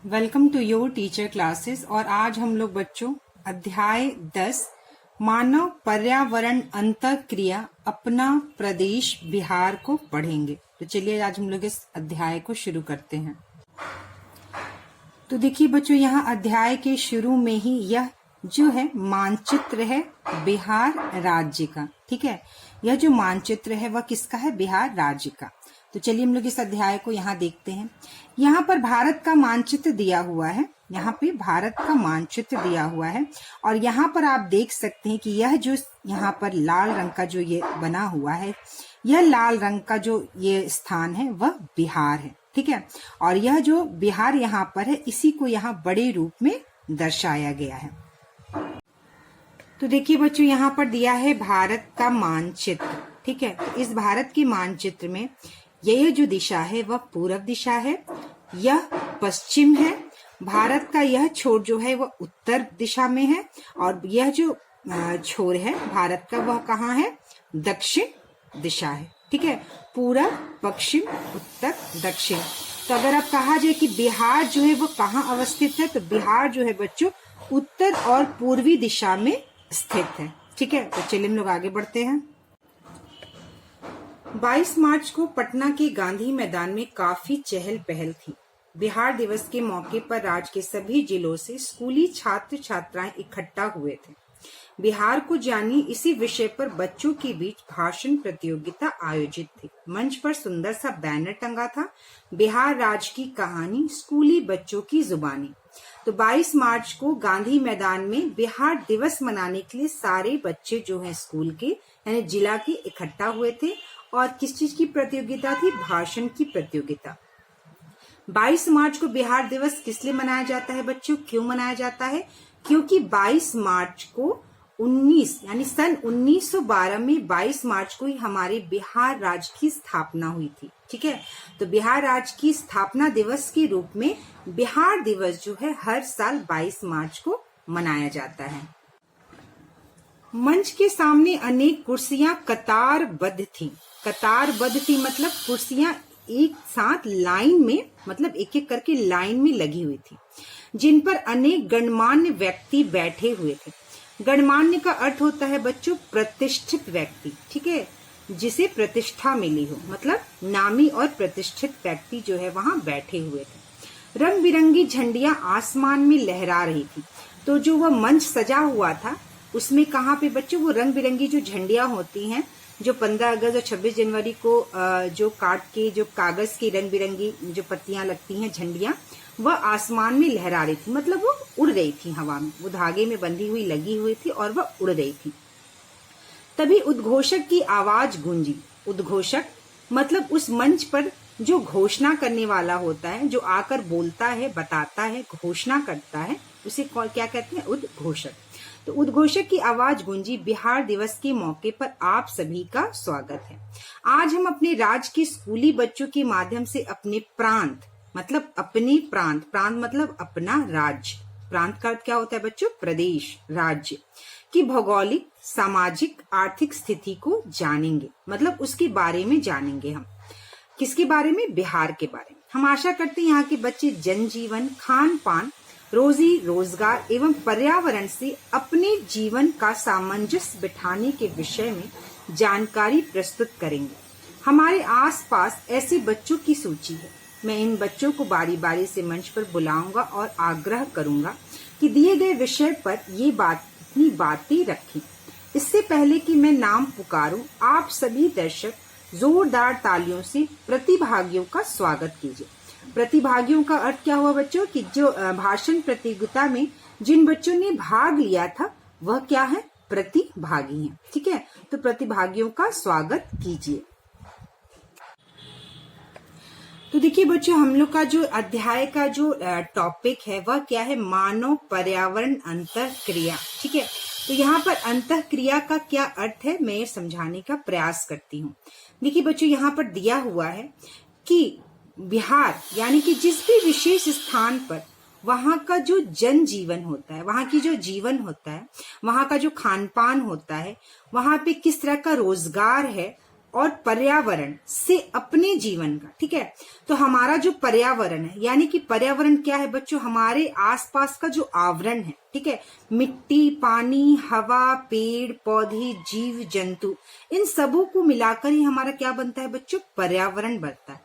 Welcome to your teacher classes. और आज हम लोग बच्चों अध्याय 10 मानव पर्यावरण अंतःक्रिया अपना प्रदेश बिहार को पढ़ेंगे। तो चलिए आज हम लोग इस अध्याय को शुरू करते हैं। तो देखिए बच्चों, यहाँ अध्याय के शुरू में ही यह जो है मानचित्र है बिहार राज्य का। ठीक है, यह जो मानचित्र है वह किसका है? बिहार राज्य का। तो चलिए हम लोग इस अध्याय को यहाँ देखते हैं। यहाँ पर भारत का मानचित्र दिया हुआ है, यहाँ पे भारत का मानचित्र दिया हुआ है। और यहाँ पर आप देख सकते हैं कि यह जो यहाँ पर लाल रंग का जो ये बना हुआ है, यह लाल रंग का जो ये स्थान है वह बिहार है। ठीक है, और यह जो बिहार यहाँ पर है इसी को यहाँ बड़े रूप में दर्शाया गया है। तो देखिए बच्चों, यहाँ पर दिया है भारत का मानचित्र। ठीक है, तो इस भारत के मानचित्र में यह जो दिशा है वह पूर्व दिशा है, यह पश्चिम है। भारत का यह छोर जो है वह उत्तर दिशा में है, और यह जो छोर है भारत का वह कहाँ है? दक्षिण दिशा है। ठीक है, पूरब, पश्चिम, उत्तर, दक्षिण। तो अगर आप कहा जाए कि बिहार जो है वो कहाँ अवस्थित है, तो बिहार जो है बच्चों उत्तर और पूर्वी दिशा में स्थित है। ठीक है, तो चलिए हम लोग आगे बढ़ते हैं। 22 मार्च को पटना के गांधी मैदान में काफी चहल पहल थी। बिहार दिवस के मौके पर राज्य के सभी जिलों से स्कूली छात्र छात्राएं इकट्ठा हुए थे। बिहार को जानिए इसी विषय पर बच्चों के बीच भाषण प्रतियोगिता आयोजित थी। मंच पर सुंदर सा बैनर टंगा था, बिहार राज्य की कहानी स्कूली बच्चों की जुबानी। तो 22 मार्च को गांधी मैदान में बिहार दिवस मनाने के लिए सारे बच्चे जो हैं स्कूल के यानी जिला के इकट्ठा हुए थे। और किस चीज की प्रतियोगिता थी? भाषण की प्रतियोगिता। 22 मार्च को बिहार दिवस किस लिए मनाया जाता है बच्चों? क्यों मनाया जाता है? क्योंकि 22 मार्च को 19 यानी सन 1912 में 22 मार्च को ही हमारे बिहार राज्य की स्थापना हुई थी। ठीक है, तो बिहार राज्य की स्थापना दिवस के रूप में बिहार दिवस जो है हर साल 22 मार्च को मनाया जाता है। मंच के सामने अनेक कुर्सियां कतारबद्ध थी। कतारबद्ध थी मतलब कुर्सियां एक साथ लाइन में, मतलब एक एक करके लाइन में लगी हुई थी, जिन पर अनेक गणमान्य व्यक्ति बैठे हुए थे। गणमान्य का अर्थ होता है बच्चों प्रतिष्ठित व्यक्ति। ठीक है, जिसे प्रतिष्ठा मिली हो, मतलब नामी और प्रतिष्ठित व्यक्ति जो है वहां बैठे हुए थे। रंग बिरंगी झंडियां आसमान में लहरा रही थी। तो जो वह मंच सजा हुआ था उसमें कहाँ पे बच्चों वो रंग बिरंगी जो झंडियां होती हैं, जो 15 अगस्त और 26 जनवरी को जो काट के जो कागज की रंग बिरंगी जो पत्तियां लगती हैं झंडियां, वह आसमान में लहरा रही थी, मतलब वो उड़ रही थी हवा में, वो धागे में बंधी हुई लगी हुई थी और वह उड़ रही थी। तभी उद्घोषक की आवाज गूंजी। उद्घोषक मतलब उस मंच पर जो घोषणा करने वाला होता है, जो आकर बोलता है, बताता है, घोषणा करता है, उसे क्या कहते हैं? उद्घोषक। तो उद्घोषक की आवाज गूंजी, बिहार दिवस के मौके पर आप सभी का स्वागत है। आज हम अपने राज्य के स्कूली बच्चों के माध्यम से अपने प्रांत मतलब अपने प्रांत, प्रांत मतलब अपना राज्य, प्रांत का अर्थ क्या होता है बच्चों? प्रदेश, राज्य की भौगोलिक, सामाजिक, आर्थिक स्थिति को जानेंगे, मतलब उसके बारे में जानेंगे हम। किसके बारे में? बिहार के बारे में। हम आशा करते हैं यहाँ के बच्चे जनजीवन, खान पान, रोजी रोजगार एवं पर्यावरण से अपने जीवन का सामंजस्य बिठाने के विषय में जानकारी प्रस्तुत करेंगे। हमारे आसपास ऐसे बच्चों की सूची है। मैं इन बच्चों को बारी बारी से मंच पर बुलाऊंगा और आग्रह करूंगा कि दिए गए विषय पर ये अपनी बातें रखें। इससे पहले कि मैं नाम पुकारूं, आप सभी दर्शक जोरदार तालियों से प्रतिभागियों का स्वागत कीजिए। प्रतिभागियों का अर्थ क्या हुआ बच्चों? कि जो भाषण प्रतियोगिता में जिन बच्चों ने भाग लिया था वह क्या है? प्रतिभागी हैं। ठीक है, तो प्रतिभागियों का स्वागत कीजिए। तो देखिए बच्चों, हम लोग का जो अध्याय का जो टॉपिक है वह क्या है? मानव पर्यावरण अंतःक्रिया। ठीक है, तो यहाँ पर अंतःक्रिया का क्या अर्थ है मैं समझाने का प्रयास करती हूँ। देखिए बच्चों, यहाँ पर दिया हुआ है कि बिहार यानी कि जिस भी विशेष स्थान पर वहां का जो जनजीवन होता है, वहां की जो जीवन होता है, वहां का जो खान पान होता है, वहां पे किस तरह का रोजगार है, और पर्यावरण से अपने जीवन का, ठीक है। तो हमारा जो पर्यावरण है, यानी कि पर्यावरण क्या है बच्चों, हमारे आसपास का जो आवरण है, ठीक है, मिट्टी, पानी, हवा, पेड़ पौधे, जीव जंतु, इन सबों को मिलाकर ही हमारा क्या बनता है बच्चों, पर्यावरण बनता है।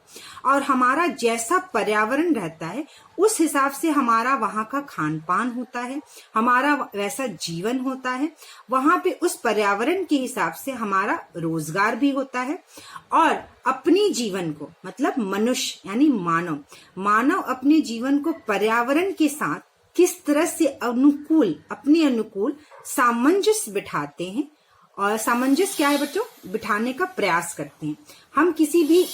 और हमारा जैसा पर्यावरण रहता है उस हिसाब से हमारा वहां का खान पान होता है, हमारा वैसा जीवन होता है, वहां पे उस पर्यावरण के हिसाब से हमारा रोजगार भी होता है। और अपने जीवन को, मतलब मनुष्य यानी मानव अपने जीवन को पर्यावरण के साथ किस तरह से अपने अनुकूल सामंजस्य बिठाते हैं। और सामंजस्य क्या है बच्चों, बिठाने का प्रयास करते हैं। हम किसी भी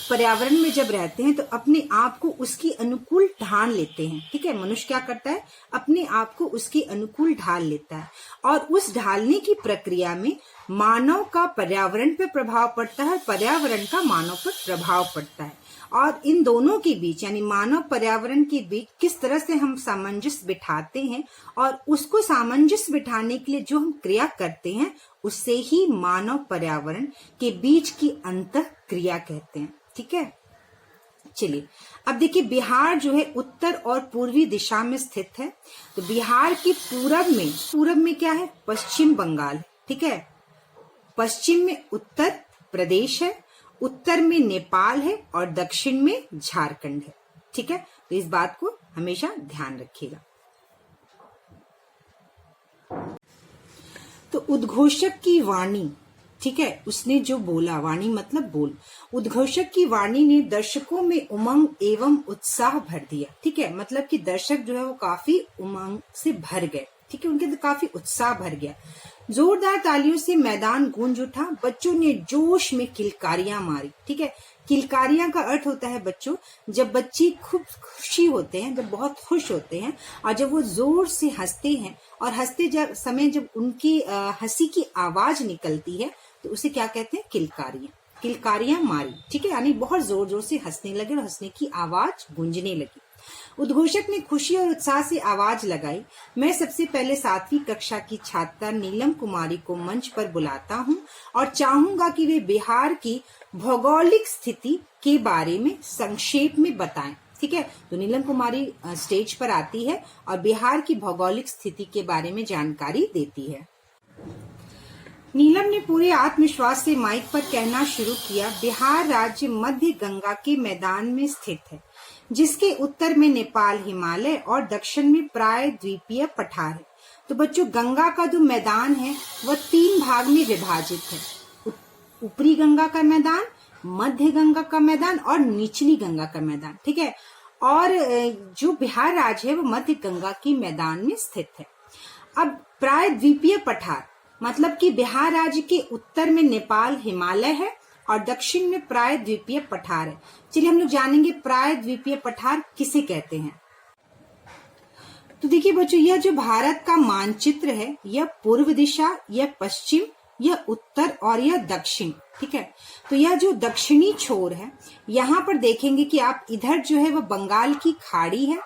पर्यावरण में जब रहते हैं तो अपने आप को उसकी अनुकूल ढाल लेते हैं, ठीक है। मनुष्य क्या करता है, अपने आप को उसके अनुकूल ढाल लेता है, और उस ढालने की प्रक्रिया में मानव का पर्यावरण पर प्रभाव पड़ता है, पर्यावरण का मानव पर प्रभाव पड़ता है। और इन दोनों के बीच, यानी मानव पर्यावरण के बीच किस तरह से हम सामंजस्य बिठाते हैं, और उसको सामंजस्य बिठाने के लिए जो हम क्रिया करते हैं उससे ही मानव पर्यावरण के बीच की अंतः क्रिया कहते हैं, ठीक है। चलिए अब देखिए, बिहार जो है उत्तर और पूर्वी दिशा में स्थित है। तो बिहार के पूरब में क्या है, पश्चिम बंगाल है, ठीक है। पश्चिम में उत्तर प्रदेश है, उत्तर में नेपाल है, और दक्षिण में झारखंड है, ठीक है। तो इस बात को हमेशा ध्यान रखिएगा। तो उद्घोषक की वाणी, ठीक है, उसने जो बोला, वाणी मतलब बोल, उद्घोषक की वाणी ने दर्शकों में उमंग एवं उत्साह भर दिया, ठीक है। मतलब कि दर्शक जो है वो काफी उमंग से भर गए, ठीक है, उनके अंदर काफी उत्साह भर गया। जोरदार तालियों से मैदान गूंज उठा, बच्चों ने जोश में किलकारियां मारी, ठीक है। किलकारियां का अर्थ होता है बच्चों, जब बच्चे खूब खुशी होते हैं, जब बहुत खुश होते हैं, और जब वो जोर से हंसते हैं, और हंसते समय जब उनकी हंसी की आवाज निकलती है तो उसे क्या कहते हैं, किलकारियां मारी, ठीक है। यानी बहुत जोर जोर से हंसने लगे और हंसने की आवाज गूंजने लगी। उद्घोषक ने खुशी और उत्साह से आवाज लगाई, मैं सबसे पहले 7वीं कक्षा की छात्रा नीलम कुमारी को मंच पर बुलाता हूं और चाहूंगा कि वे बिहार की भौगोलिक स्थिति के बारे में संक्षेप में बताएं, ठीक है। तो नीलम कुमारी स्टेज पर आती है और बिहार की भौगोलिक स्थिति के बारे में जानकारी देती है। नीलम ने पूरे आत्मविश्वास से माइक पर कहना शुरू किया, बिहार राज्य मध्य गंगा के मैदान में स्थित है, जिसके उत्तर में नेपाल हिमालय और दक्षिण में प्राय द्वीपीय पठार है। तो बच्चों, गंगा का जो मैदान है वह 3 भाग में विभाजित है, ऊपरी गंगा का मैदान, मध्य गंगा का मैदान और निचली गंगा का मैदान, ठीक है। और जो बिहार राज्य है वो मध्य गंगा के मैदान में स्थित है। अब प्राय द्वीपीय पठार मतलब कि बिहार राज्य के उत्तर में नेपाल हिमालय है और दक्षिण में प्राय द्वीपीय पठार है। चलिए हम लोग जानेंगे प्राय द्वीपीय पठार किसे कहते हैं। तो देखिए बच्चों, यह जो भारत का मानचित्र है, यह पूर्व दिशा, यह पश्चिम, यह उत्तर और यह दक्षिण, ठीक है। तो यह जो दक्षिणी छोर है, यहाँ पर देखेंगे कि आप इधर जो है वह बंगाल की खाड़ी है,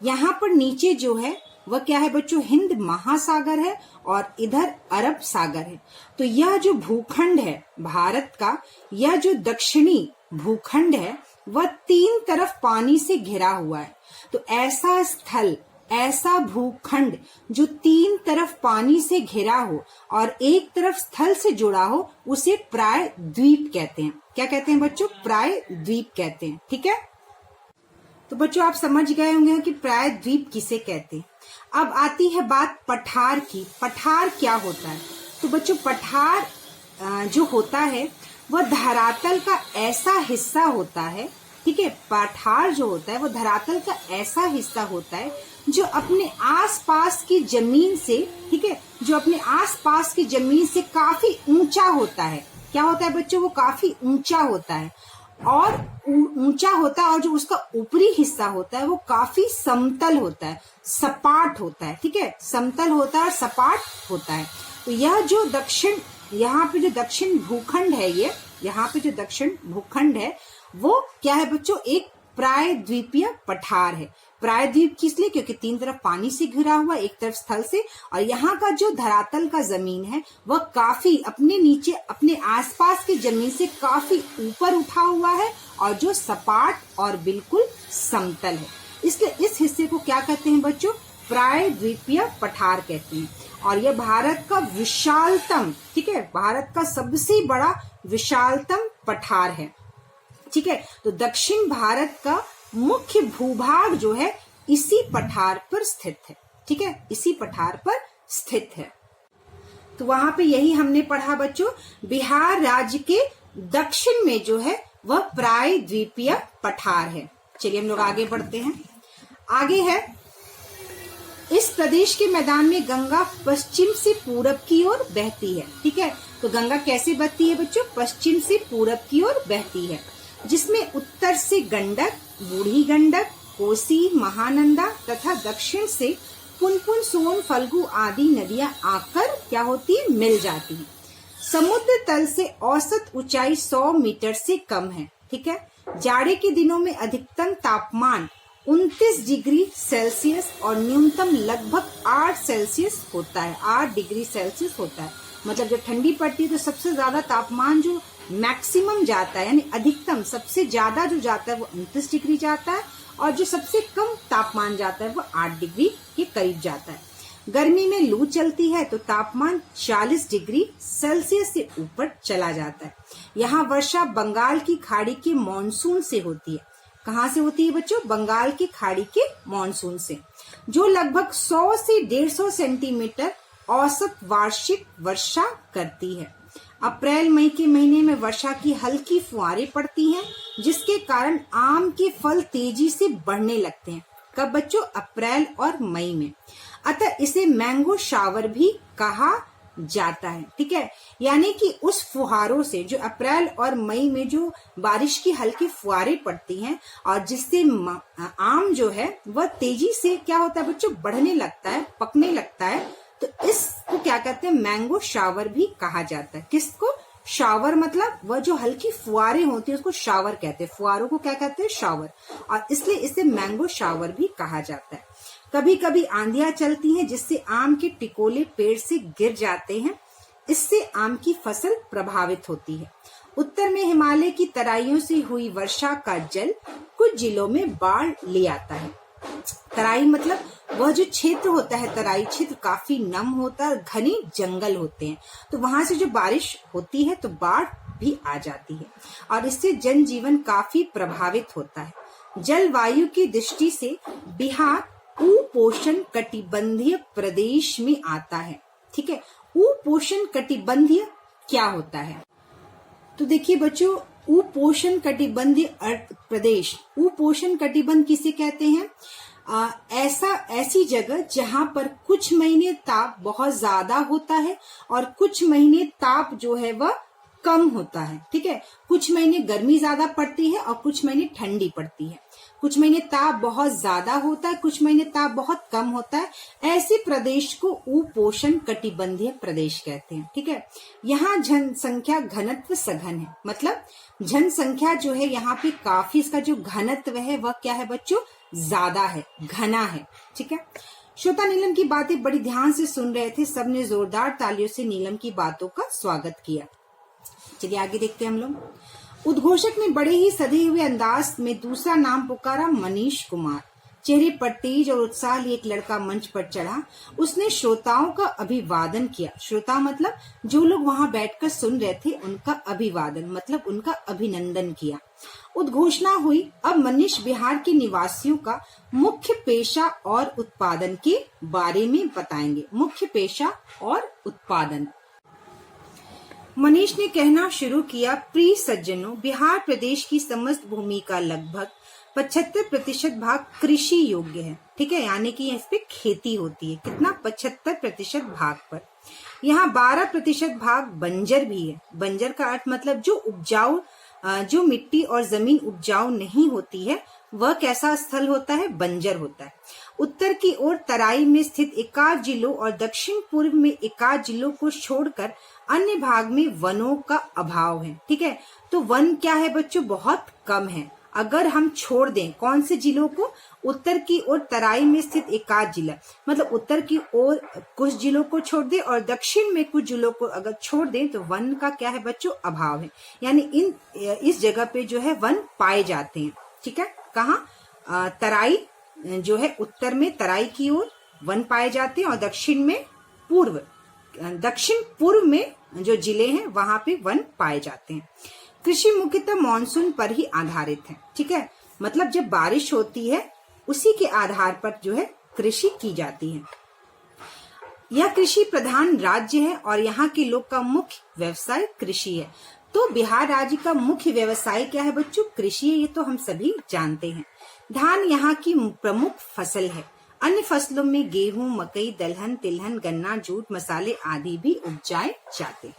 यहाँ पर नीचे जो है वह क्या है बच्चों, हिंद महासागर है, और इधर अरब सागर है। तो यह जो भूखंड है भारत का, यह जो दक्षिणी भूखंड है वह 3 तरफ पानी से घिरा हुआ है। तो ऐसा स्थल, ऐसा भूखंड जो 3 तरफ पानी से घिरा हो और एक तरफ स्थल से जुड़ा हो, उसे प्राय द्वीप कहते हैं। क्या कहते हैं बच्चों, प्राय द्वीप कहते हैं, ठीक है। तो बच्चों आप समझ गए होंगे कि प्राय द्वीप किसे कहते हैं। अब आती है बात पठार की। पठार क्या होता है? तो बच्चों पठार जो होता है वह धरातल का ऐसा हिस्सा होता है, ठीक है। पठार जो होता है वो धरातल का ऐसा हिस्सा होता है जो अपने आसपास की जमीन से, ठीक है, जो अपने आसपास की जमीन से काफी ऊंचा होता है। क्या होता है बच्चों, वो काफी ऊंचा होता है और ऊंचा होता है, और जो उसका ऊपरी हिस्सा होता है वो काफी समतल होता है, सपाट होता है, ठीक है। समतल होता है और सपाट होता है। तो यह जो दक्षिण, यहाँ पे जो दक्षिण भूखंड है, ये यहाँ पे जो दक्षिण भूखंड है वो क्या है बच्चों, एक प्रायद्वीपीय पठार है। प्रायद्वीप किस लिए? क्योंकि 3 तरफ पानी से घिरा हुआ, एक तरफ स्थल से, और यहाँ का जो धरातल का जमीन है वह काफी अपने नीचे अपने आसपास की जमीन से काफी ऊपर उठा हुआ है और जो सपाट और बिल्कुल समतल है। इसलिए इस हिस्से को क्या कहते हैं बच्चों? प्रायद्वीपीय पठार कहते हैं। और यह भारत का विशालतम, ठीक है, भारत का सबसे बड़ा विशालतम पठार है। ठीक है, तो दक्षिण भारत का मुख्य भूभाग जो है इसी पठार पर स्थित है। ठीक है, इसी पठार पर स्थित है। तो वहां पे यही हमने पढ़ा बच्चों, बिहार राज्य के दक्षिण में जो है वह प्रायद्वीपीय पठार है। चलिए हम लोग आगे बढ़ते हैं। आगे है, इस प्रदेश के मैदान में गंगा पश्चिम से पूरब की ओर बहती है। ठीक है, तो गंगा कैसे बहती है बच्चों? पश्चिम से पूरब की ओर बहती है, जिसमें उत्तर से गंडक, बूढ़ी गंडक, कोसी, महानंदा तथा दक्षिण से पुनपुन, सोन, फल्गु आदि नदियां आकर क्या होती है? मिल जाती है। समुद्र तल से औसत ऊंचाई 100 मीटर से कम है। ठीक है, जाड़े के दिनों में अधिकतम तापमान 29 डिग्री सेल्सियस और न्यूनतम लगभग 8 सेल्सियस होता है, 8 डिग्री सेल्सियस होता है। मतलब जब ठंडी पड़ती है तो सबसे ज्यादा तापमान जो मैक्सिमम जाता है, यानी अधिकतम सबसे ज्यादा जो जाता है वो 29 डिग्री जाता है, और जो सबसे कम तापमान जाता है वो 8 डिग्री के करीब जाता है। गर्मी में लू चलती है तो तापमान 40 डिग्री सेल्सियस से ऊपर चला जाता है। यहाँ वर्षा बंगाल की खाड़ी के मॉनसून से होती है। कहाँ से होती है बच्चों? बंगाल की खाड़ी के मॉनसून से, जो लगभग 100 से 150 सेंटीमीटर औसत वार्षिक वर्षा करती है। अप्रैल मई के महीने में वर्षा की हल्की फुहारें पड़ती हैं, जिसके कारण आम के फल तेजी से बढ़ने लगते हैं। कब बच्चों? अप्रैल और मई में। अतः इसे मैंगो शावर भी कहा जाता है। ठीक है, यानी कि उस फुहारों से, जो अप्रैल और मई में जो बारिश की हल्की फुहारें पड़ती हैं और जिससे आम जो है वह तेजी से क्या होता है बच्चों? बढ़ने लगता है, पकने लगता है, तो इसको क्या कहते हैं? मैंगो शावर भी कहा जाता है। किसको? शावर, मतलब वह जो हल्की फुहारें होती है उसको शावर कहते हैं। फुहारों को क्या कहते हैं? शावर। और इसलिए इसे मैंगो शावर भी कहा जाता है। कभी कभी आंधियां चलती हैं, जिससे आम के टिकोले पेड़ से गिर जाते हैं। इससे आम की फसल प्रभावित होती है। उत्तर में हिमालय की तराइयों से हुई वर्षा का जल कुछ जिलों में बाढ़ ले आता है। तराई मतलब वह जो क्षेत्र होता है, तराई क्षेत्र काफी नम होता है, घने जंगल होते हैं, तो वहां से जो बारिश होती है तो बाढ़ भी आ जाती है और इससे जनजीवन काफी प्रभावित होता है। जलवायु की दृष्टि से बिहार उपोष्ण कटिबंधीय प्रदेश में आता है। ठीक है, उपोष्ण कटिबंधीय क्या होता है? तो देखिए बच्चों, उपोष्ण कटिबंधीय प्रदेश, उपोष्ण कटिबंध किसे कहते हैं? ऐसी जगह जहां पर कुछ महीने ताप बहुत ज्यादा होता है और कुछ महीने ताप जो है वह कम होता है। ठीक है, कुछ महीने गर्मी ज्यादा पड़ती है और कुछ महीने ठंडी पड़ती है। कुछ महीने ताप बहुत ज्यादा होता है, कुछ महीने ताप बहुत कम होता है। ऐसे प्रदेश को उपोष्ण कटिबंधीय प्रदेश कहते हैं। ठीक है, यहाँ जनसंख्या घनत्व सघन है, मतलब जनसंख्या जो है यहाँ पे काफी, इसका जो घनत्व है वह क्या है बच्चों? ज्यादा है, घना है। ठीक है, श्रोता नीलम की बातें बड़ी ध्यान से सुन रहे थे, सबने जोरदार तालियों से नीलम की बातों का स्वागत किया। चलिए आगे देखते हैं हम लोग। उद्घोषक ने बड़े ही सधे हुए अंदाज में दूसरा नाम पुकारा, मनीष कुमार। चेहरे पर तेज और उत्साह लिए एक लड़का मंच पर चढ़ा। उसने श्रोताओं का अभिवादन किया। श्रोता मतलब जो लोग वहां बैठकर सुन रहे थे, उनका अभिवादन मतलब उनका अभिनंदन किया। उद्घोषणा हुई, अब मनीष बिहार के निवासियों का मुख्य पेशा और उत्पादन के बारे में बताएंगे। मुख्य पेशा और उत्पादन। मनीष ने कहना शुरू किया, प्रिय सज्जनों, बिहार प्रदेश की समस्त भूमि का लगभग 75% भाग कृषि योग्य है। ठीक है, यानी कि इस पे खेती होती है। कितना? 75% भाग पर। यहाँ 12% भाग बंजर भी है। बंजर का अर्थ मतलब जो उपजाऊ, जो मिट्टी और जमीन उपजाऊ नहीं होती है वह कैसा स्थल होता है? बंजर होता है। उत्तर की ओर तराई में स्थित एकाध जिलों और दक्षिण पूर्व में एकाध जिलों को छोड़कर अन्य भाग में वनों का अभाव है। ठीक है, तो वन क्या है बच्चों? बहुत कम है। अगर हम छोड़ दें कौन से जिलों को, उत्तर की ओर तराई में स्थित एकाध जिला, मतलब उत्तर की ओर कुछ जिलों को छोड़ दें और दक्षिण में कुछ जिलों को अगर छोड़ दें तो वन का क्या है बच्चों, अभाव है। यानी इस जगह पे जो है वन पाए जाते हैं। ठीक है, कहाँ, तराई जो है उत्तर में तराई की ओर वन पाए जाते हैं और दक्षिण पूर्व में जो जिले हैं वहां पे वन पाए जाते हैं। कृषि मुख्यतः मानसून पर ही आधारित है। ठीक है, मतलब जब बारिश होती है उसी के आधार पर जो है कृषि की जाती है। यह कृषि प्रधान राज्य है और यहाँ के लोग का मुख्य व्यवसाय कृषि है। तो बिहार राज्य का मुख्य व्यवसाय क्या है बच्चों, कृषि है। ये तो हम सभी जानते हैं। धान यहाँ की प्रमुख फसल है। अन्य फसलों में गेहूं, मकई, दलहन, तिलहन, गन्ना, जूट, मसाले आदि भी उपजाए जाते हैं।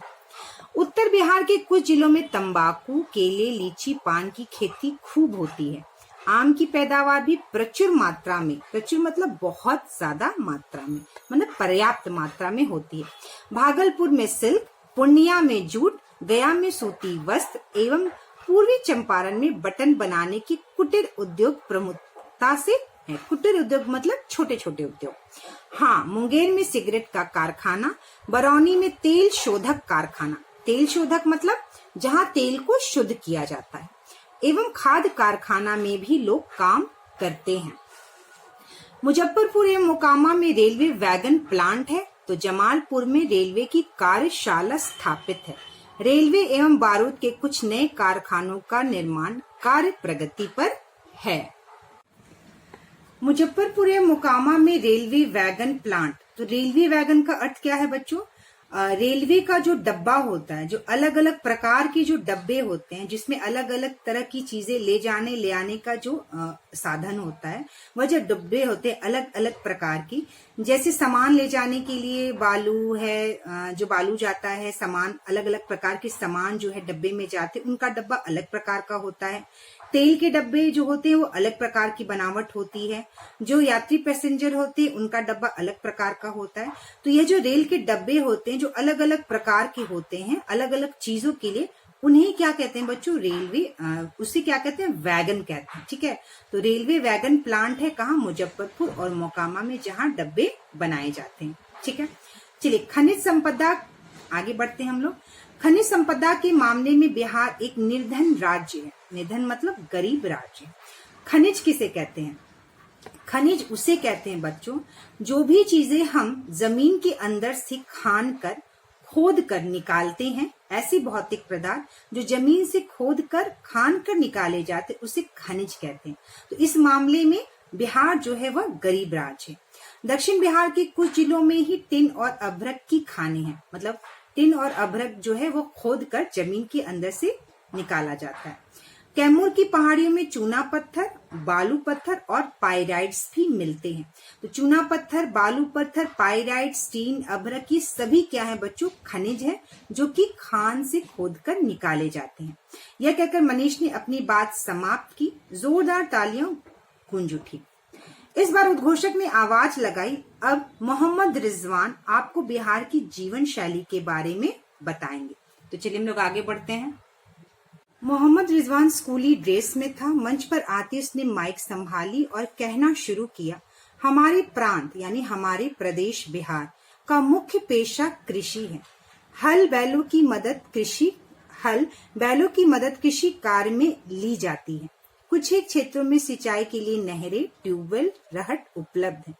उत्तर बिहार के कुछ जिलों में तंबाकू, केले, लीची, पान की खेती खूब होती है। आम की पैदावार भी प्रचुर मात्रा में, प्रचुर मतलब बहुत ज्यादा मात्रा में, मतलब पर्याप्त मात्रा में होती है। भागलपुर में सिल्क, पूर्णिया में जूट, गया में सूती वस्त्र एवं पूर्वी चंपारण में बटन बनाने की कुटीर उद्योग प्रमुखता से है। कुटीर उद्योग मतलब छोटे छोटे उद्योग। हाँ, मुंगेर में सिगरेट का कारखाना, बरौनी में तेल शोधक कारखाना, तेल शोधक मतलब जहाँ तेल को शुद्ध किया जाता है, एवं खाद्य कारखाना में भी लोग काम करते हैं। मुजफ्फरपुर एवं मोकामा में रेलवे वैगन प्लांट है, तो जमालपुर में रेलवे की कार्यशाला स्थापित है। रेलवे एवं बारूद के कुछ नए कारखानों का निर्माण कार्य प्रगति पर है। मुजफ्फरपुर एवं मोकामा में रेलवे वैगन प्लांट, तो रेलवे वैगन का अर्थ क्या है बच्चों, रेलवे का जो डब्बा होता है, जो अलग अलग प्रकार के जो डब्बे होते हैं जिसमें अलग अलग तरह की चीजें ले जाने ले आने का जो साधन होता है, वह जो डब्बे होते हैं अलग अलग प्रकार की, जैसे सामान ले जाने के लिए बालू है, जो बालू जाता है, सामान अलग अलग प्रकार के सामान जो है डब्बे में जाते हैं उनका डब्बा अलग प्रकार का होता है। तेल के डब्बे जो होते हैं वो अलग प्रकार की बनावट होती है। जो यात्री पैसेंजर होते हैं उनका डब्बा अलग प्रकार का होता है। तो ये जो रेल के डब्बे होते हैं जो अलग अलग प्रकार के होते हैं अलग अलग चीजों के लिए, उन्हें क्या कहते हैं बच्चों, रेलवे, उसे क्या कहते हैं, वैगन कहते हैं। ठीक है, तो रेलवे वैगन प्लांट है कहाँ, मुजफ्फरपुर और मोकामा में, जहाँ डब्बे बनाए जाते हैं। ठीक है, चलिए खनिज संपदा, आगे बढ़ते हैं हम लोग। खनिज संपदा के मामले में बिहार एक निर्धन राज्य है। निर्धन मतलब गरीब राज्य। खनिज किसे कहते हैं, खनिज उसे कहते हैं बच्चों जो भी चीजें हम जमीन के अंदर से खान कर खोद कर निकालते हैं, ऐसे भौतिक पदार्थ जो जमीन से खोद कर खान कर निकाले जाते उसे खनिज कहते हैं। तो इस मामले में बिहार जो है वह गरीब राज्य है। दक्षिण बिहार के कुछ जिलों में ही टिन और अभ्रक की खानें हैं, मतलब टिन और अभ्रक जो है वो खोद कर जमीन के अंदर से निकाला जाता है। कैमूर की पहाड़ियों में चूना पत्थर, बालू पत्थर और पाइराइट्स भी मिलते हैं। तो चूना पत्थर, बालू पत्थर, पाइराइट्स, टीन, अभ्रक, ये सभी क्या है बच्चों, खनिज है जो कि खान से खोदकर निकाले जाते हैं। यह कहकर मनीष ने अपनी बात समाप्त की। जोरदार तालियां गूंज उठी। इस बार उद्घोषक ने आवाज लगाई, अब मोहम्मद रिजवान आपको बिहार की जीवन शैली के बारे में बताएंगे। तो चलिए हम लोग आगे बढ़ते हैं। मोहम्मद रिजवान स्कूली ड्रेस में था। मंच पर आते उसने माइक संभाली और कहना शुरू किया, हमारे प्रांत यानी हमारे प्रदेश बिहार का मुख्य पेशा कृषि है। हल बैलों की मदद कृषि कार्य में ली जाती है। कुछ ही क्षेत्रों में सिंचाई के लिए नहरें, ट्यूबवेल, रहट उपलब्ध है।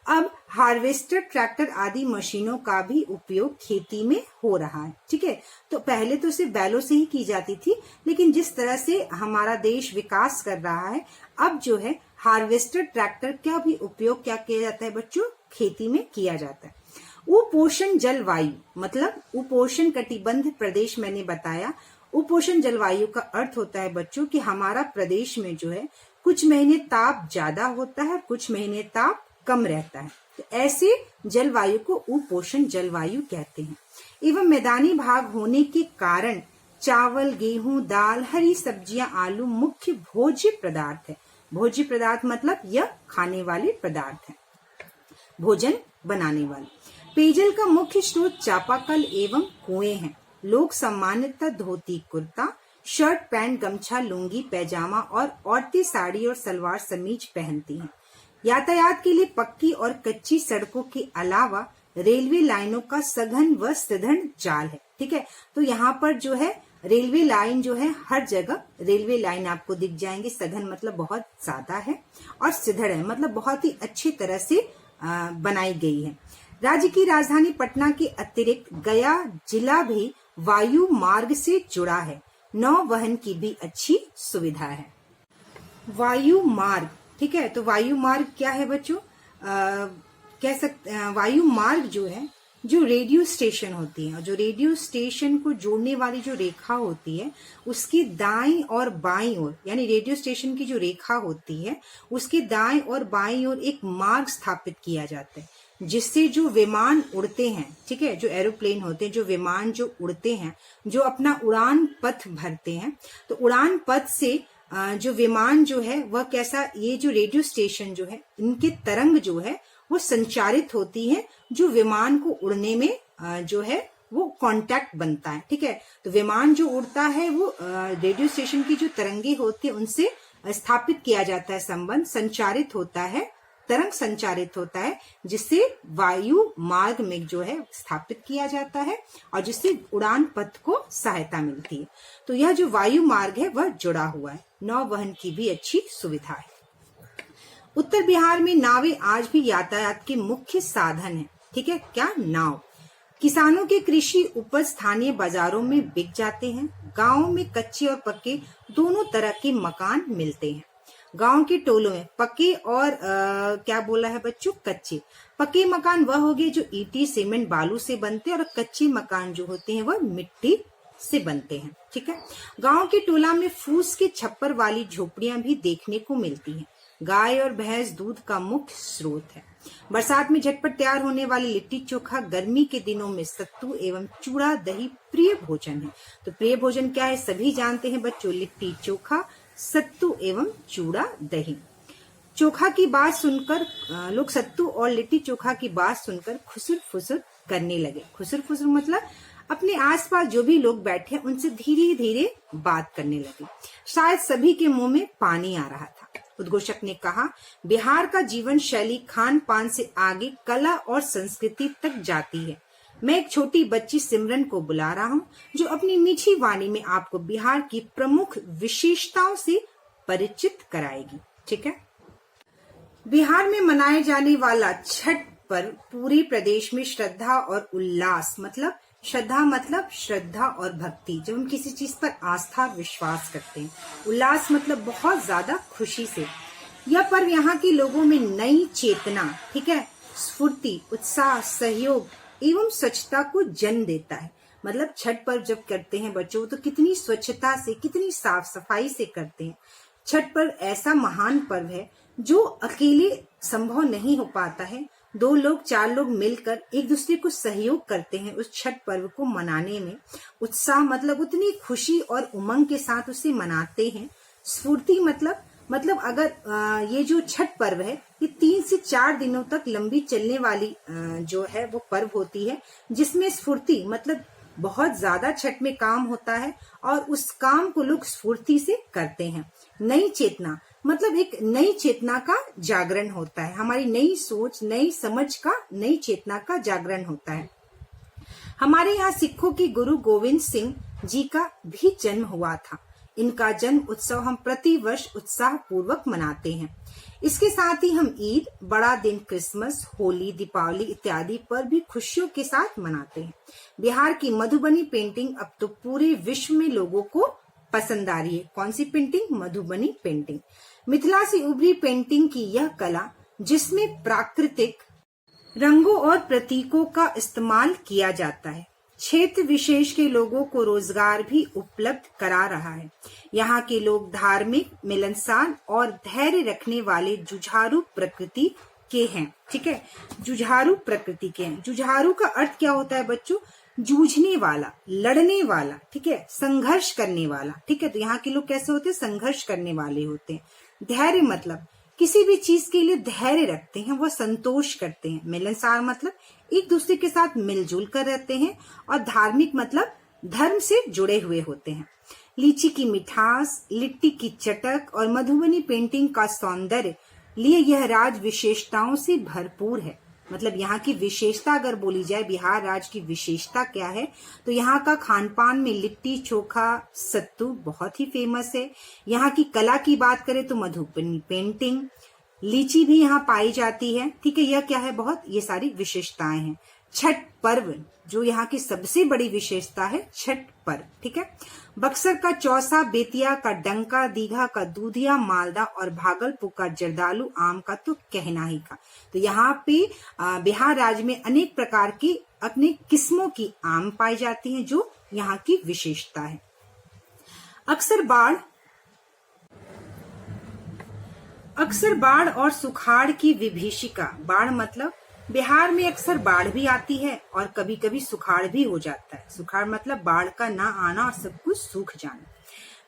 अब हार्वेस्टर, ट्रैक्टर आदि मशीनों का भी उपयोग खेती में हो रहा है। ठीक है, तो पहले तो सिर्फ बैलों से ही की जाती थी, लेकिन जिस तरह से हमारा देश विकास कर रहा है, अब जो है हार्वेस्टर, ट्रैक्टर का भी उपयोग क्या किया जाता है बच्चों, खेती में किया जाता है। उपोषण जलवायु मतलब उपोषण कटिबंध प्रदेश मैंने बताया। उपोषण जलवायु का अर्थ होता है बच्चों कि हमारा प्रदेश में जो है कुछ महीने ताप ज्यादा होता है, कुछ महीने ताप कम रहता है। तो ऐसे जलवायु को उपोषण जलवायु कहते हैं। एवं मैदानी भाग होने के कारण चावल, गेहूं, दाल, हरी सब्जियां, आलू मुख्य भोज्य पदार्थ है। भोज्य पदार्थ मतलब यह खाने वाले पदार्थ है, भोजन बनाने वाले। पेयजल का मुख्य स्रोत चापाकल एवं कुएं हैं। लोग सामान्यतः धोती कुर्ता, शर्ट पैंट गमछा लुंगी पैजामा और औरतें साड़ी और सलवार समीज पहनती हैं। यातायात के लिए पक्की और कच्ची सड़कों के अलावा रेलवे लाइनों का सघन व सुदृढ़ जाल है। ठीक है, तो यहाँ पर जो है रेलवे लाइन जो है, हर जगह रेलवे लाइन आपको दिख जाएंगे। सघन मतलब बहुत ज्यादा है और सुदृढ़ है मतलब बहुत ही अच्छी तरह से बनाई गई है। राज्य की राजधानी पटना के अतिरिक्त गया जिला भी वायु मार्ग से जुड़ा है। नौवहन की भी अच्छी सुविधा है। वायु मार्ग, ठीक है, तो वायु मार्ग क्या है बच्चों? कह सकते वायु मार्ग जो है, जो रेडियो स्टेशन होती है और जो रेडियो स्टेशन को जोड़ने वाली जो रेखा होती है उसकी दाईं और बाईं ओर, यानी रेडियो स्टेशन की जो रेखा होती है उसके दाईं और बाईं ओर एक मार्ग स्थापित किया जाता है, जिससे जो विमान उड़ते हैं, ठीक है, जो एरोप्लेन होते हैं, जो विमान जो उड़ते हैं, जो अपना उड़ान पथ भरते हैं, तो उड़ान पथ से जो विमान जो है वह कैसा, ये जो रेडियो स्टेशन जो है इनके तरंग जो है वो संचारित होती है, जो विमान को उड़ने में जो है वो कांटेक्ट बनता है। ठीक है, तो विमान जो उड़ता है वो रेडियो स्टेशन की जो तरंगे होती है उनसे स्थापित किया जाता है संबंध, संचारित होता है, तरंग संचारित होता है, जिससे वायु मार्ग में जो है स्थापित किया जाता है और जिससे उड़ान पथ को सहायता मिलती है। तो यह जो वायु मार्ग है वह जुड़ा हुआ है। नौवहन की भी अच्छी सुविधा है। उत्तर बिहार में नावें आज भी यातायात के मुख्य साधन है। ठीक है, क्या? नाव। किसानों के कृषि उपज स्थानीय बाजारों में बिक जाते हैं। गांवों में कच्चे और पक्के दोनों तरह के मकान मिलते हैं। गांव के टोलों में पक्के और क्या बोला है बच्चों? कच्चे। पक्के मकान वह हो गए जो ईंटी सीमेंट बालू से बनते हैं और कच्चे मकान जो होते हैं वह मिट्टी से बनते हैं। ठीक है, गांव के टोला में फूस के छप्पर वाली झोपड़ियां भी देखने को मिलती हैं। गाय और भैंस दूध का मुख्य स्रोत है। बरसात में झटपट तैयार होने वाली लिट्टी चोखा गर्मी के दिनों में सत्तू एवं चूड़ा दही प्रिय भोजन है। तो प्रिय भोजन क्या है सभी जानते हैं बच्चों, लिट्टी चोखा, सत्तू एवं चूड़ा दही। चोखा की बात सुनकर लोग सत्तू और लिट्टी चोखा की बात सुनकर खुसुर फुसुर करने लगे। खुसुर फुसुर मतलब अपने आसपास जो भी लोग बैठे उनसे धीरे धीरे बात करने लगे। शायद सभी के मुंह में पानी आ रहा था। उद्घोषक ने कहा, बिहार का जीवन शैली खान पान से आगे कला और संस्कृति तक जाती है। मैं एक छोटी बच्ची सिमरन को बुला रहा हूँ, जो अपनी मीठी वाणी में आपको बिहार की प्रमुख विशेषताओं से परिचित कराएगी। ठीक है, बिहार में मनाए जाने वाला छठ पर्व पूरे प्रदेश में श्रद्धा और उल्लास, मतलब श्रद्धा और भक्ति, जब हम किसी चीज पर आस्था विश्वास करते हैं, उल्लास मतलब बहुत ज्यादा खुशी से। यह पर्व यहाँ के लोगों में नई चेतना, ठीक है, स्फूर्ति, उत्साह, सहयोग एवं स्वच्छता को जन्म देता है। मतलब छठ पर्व जब करते हैं बच्चों तो कितनी स्वच्छता से, कितनी साफ सफाई से करते हैं। छठ पर्व ऐसा महान पर्व है जो अकेले संभव नहीं हो पाता है। 2 लोग 4 लोग मिलकर एक दूसरे को सहयोग करते हैं उस छठ पर्व को मनाने में। उत्साह मतलब उतनी खुशी और उमंग के साथ उसे मनाते हैं। स्फूर्ति मतलब अगर ये जो छठ पर्व है ये 3 से 4 दिनों तक लंबी चलने वाली जो है वो पर्व होती है, जिसमें स्फूर्ति मतलब बहुत ज्यादा छठ में काम होता है और उस काम को लोग स्फूर्ति से करते हैं। नई चेतना मतलब एक नई चेतना का जागरण होता है, हमारी नई सोच, नई समझ का, नई चेतना का जागरण होता है। हमारे यहाँ सिखों के गुरु गोविंद सिंह जी का भी जन्म हुआ था। इनका जन्म उत्सव हम प्रतिवर्ष उत्साह पूर्वक मनाते हैं। इसके साथ ही हम ईद, बड़ा दिन, क्रिसमस, होली, दीपावली इत्यादि पर भी खुशियों के साथ मनाते हैं। बिहार की मधुबनी पेंटिंग अब तो पूरे विश्व में लोगों को पसंद आ रही है। कौन सी पेंटिंग? मधुबनी पेंटिंग। मिथिला से उभरी पेंटिंग की यह कला, जिसमें प्राकृतिक रंगों और प्रतीकों का इस्तेमाल किया जाता है, क्षेत्र विशेष के लोगों को रोजगार भी उपलब्ध करा रहा है। यहाँ के लोग धार्मिक, मिलनसार और धैर्य रखने वाले जुझारू प्रकृति के हैं। ठीक है, जुझारू प्रकृति के हैं। जुझारू का अर्थ क्या होता है बच्चों? जूझने वाला, लड़ने वाला, ठीक है, संघर्ष करने वाला। ठीक है, तो यहाँ के लोग कैसे होते हैं? संघर्ष करने वाले होते हैं। धैर्य मतलब किसी भी चीज के लिए धैर्य रखते हैं, वह संतोष करते हैं। मिलनसार मतलब एक दूसरे के साथ मिलजुल कर रहते हैं और धार्मिक मतलब धर्म से जुड़े हुए होते हैं। लीची की मिठास, लिट्टी की चटक और मधुबनी पेंटिंग का सौंदर्य लिए यह राज्य विशेषताओं से भरपूर है। मतलब यहाँ की विशेषता अगर बोली जाए, बिहार राज्य की विशेषता क्या है, तो यहाँ का खान पान में लिट्टी चोखा सत्तू बहुत ही फेमस है। यहाँ की कला की बात करें तो मधुबनी पेंटिंग, लीची भी यहाँ पाई जाती है। ठीक है, यह क्या है, बहुत ये सारी विशेषताएं हैं। छठ पर्व जो यहाँ की सबसे बड़ी विशेषता है, छठ पर्व। ठीक है, बक्सर का चौसा, बेतिया का डंका, दीघा का दूधिया, मालदा और भागलपुर का जर्दालू आम का तो कहना ही का। तो यहाँ पे बिहार राज्य में अनेक प्रकार की अपने किस्मों की आम पाई जाती हैं, जो यहाँ की विशेषता है। अक्सर बाढ़ और सुखाड़ की विभीषिका। बाढ़ मतलब बिहार में अक्सर बाढ़ भी आती है और कभी कभी सुखाड़ भी हो जाता है। सुखाड़ मतलब बाढ़ का ना आना और सब कुछ सूख जाना।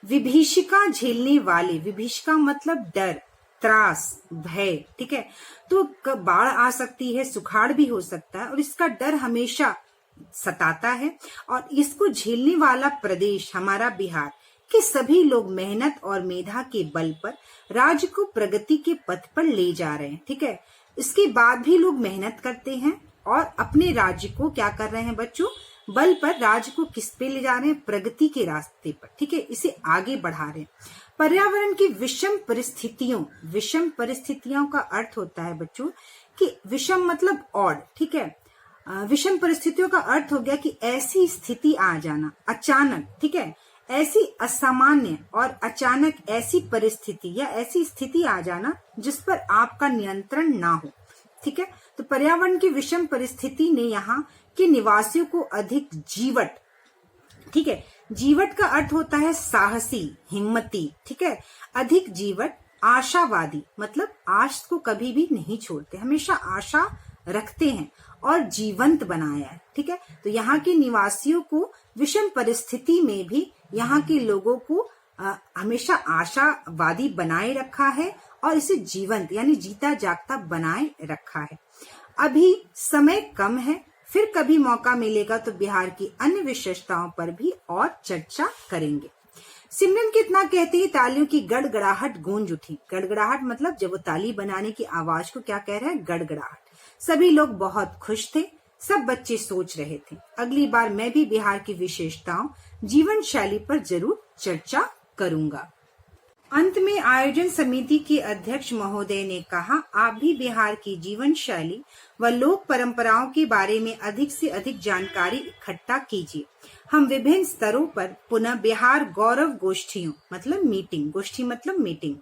विभीषिका झेलने वाले, विभीषिका मतलब डर, त्रास, भय। ठीक है, तो बाढ़ आ सकती है, सुखाड़ भी हो सकता है और इसका डर हमेशा सताता है। और इसको झेलने वाला प्रदेश हमारा बिहार के सभी लोग मेहनत और मेधा के बल पर राज्य को प्रगति के पथ पर ले जा रहे हैं। ठीक है, इसके बाद भी लोग मेहनत करते हैं और अपने राज्य को क्या कर रहे हैं बच्चों, बल पर राज्य को किस पे ले जा रहे हैं, प्रगति के रास्ते पर। ठीक है, इसे आगे बढ़ा रहे हैं। पर्यावरण की विषम परिस्थितियों का अर्थ होता है बच्चों कि विषम मतलब ऑड। ठीक है, विषम परिस्थितियों का अर्थ हो गया कि ऐसी स्थिति आ जाना अचानक। ठीक है, ऐसी असामान्य और अचानक ऐसी परिस्थिति या ऐसी स्थिति आ जाना जिस पर आपका नियंत्रण ना हो। ठीक है, तो पर्यावरण की विषम परिस्थिति ने यहाँ के निवासियों को अधिक जीवट, ठीक है, जीवट का अर्थ होता है साहसी, हिम्मती। ठीक है, अधिक जीवट, आशावादी मतलब आश को कभी भी नहीं छोड़ते, हमेशा आशा रखते हैं और जीवंत बनाया है। ठीक है, तो यहाँ के निवासियों को विषम परिस्थिति में भी यहाँ के लोगों को हमेशा आशावादी बनाए रखा है और इसे जीवंत यानी जीता जागता बनाए रखा है। अभी समय कम है, फिर कभी मौका मिलेगा तो बिहार की अन्य विशेषताओं पर भी और चर्चा करेंगे। सिमरन कितना कहते हैं, तालियों की गड़गड़ाहट गूंज उठी। गड़गड़ाहट मतलब जब वो ताली बनाने की आवाज को क्या कह रहे हैं, गड़गड़ाहट। सभी लोग बहुत खुश थे, सब बच्चे सोच रहे थे अगली बार मैं भी बिहार की विशेषताओं, जीवन शैली पर जरूर चर्चा करूंगा। अंत में आयोजन समिति के अध्यक्ष महोदय ने कहा, आप भी बिहार की जीवन शैली व लोक परंपराओं के बारे में अधिक से अधिक जानकारी इकट्ठा कीजिए। हम विभिन्न स्तरों पर पुनः बिहार गौरव गोष्ठियों मतलब मीटिंग, गोष्ठी मतलब मीटिंग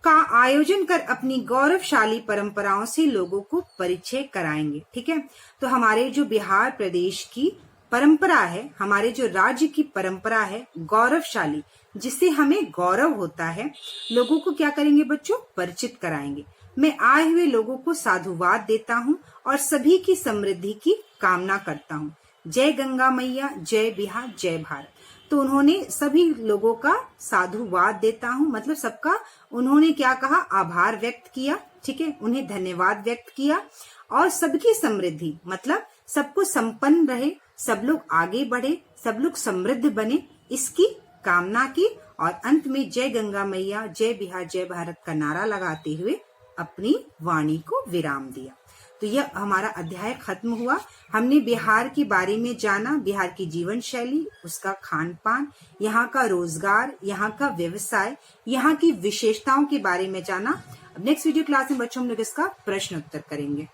का आयोजन कर अपनी गौरवशाली परंपराओं से लोगों को परिचय कराएंगे। ठीक है, तो हमारे जो बिहार प्रदेश की परंपरा है, हमारे जो राज्य की परंपरा है गौरवशाली, जिससे हमें गौरव होता है, लोगों को क्या करेंगे बच्चों, परिचित कराएंगे। मैं आए हुए लोगों को साधुवाद देता हूँ और सभी की समृद्धि की कामना करता हूँ। जय गंगा मैया, जय बिहार, जय भारत। तो उन्होंने सभी लोगों का साधुवाद देता हूँ मतलब सबका उन्होंने क्या कहा, आभार व्यक्त किया। ठीक है, उन्हें धन्यवाद व्यक्त किया और सबकी समृद्धि मतलब सबको संपन्न रहे, सब लोग आगे बढ़े, सब लोग समृद्ध बने, इसकी कामना की और अंत में जय गंगा मैया, जय बिहार, जय भारत का नारा लगाते हुए अपनी वाणी को विराम दिया। तो यह हमारा अध्याय खत्म हुआ। हमने बिहार के बारे में जाना, बिहार की जीवन शैली, उसका खान पान, यहाँ का रोजगार, यहाँ का व्यवसाय, यहाँ की विशेषताओं के बारे में जाना। अब नेक्स्ट वीडियो क्लास में बच्चों हम लोग इसका प्रश्न उत्तर करेंगे।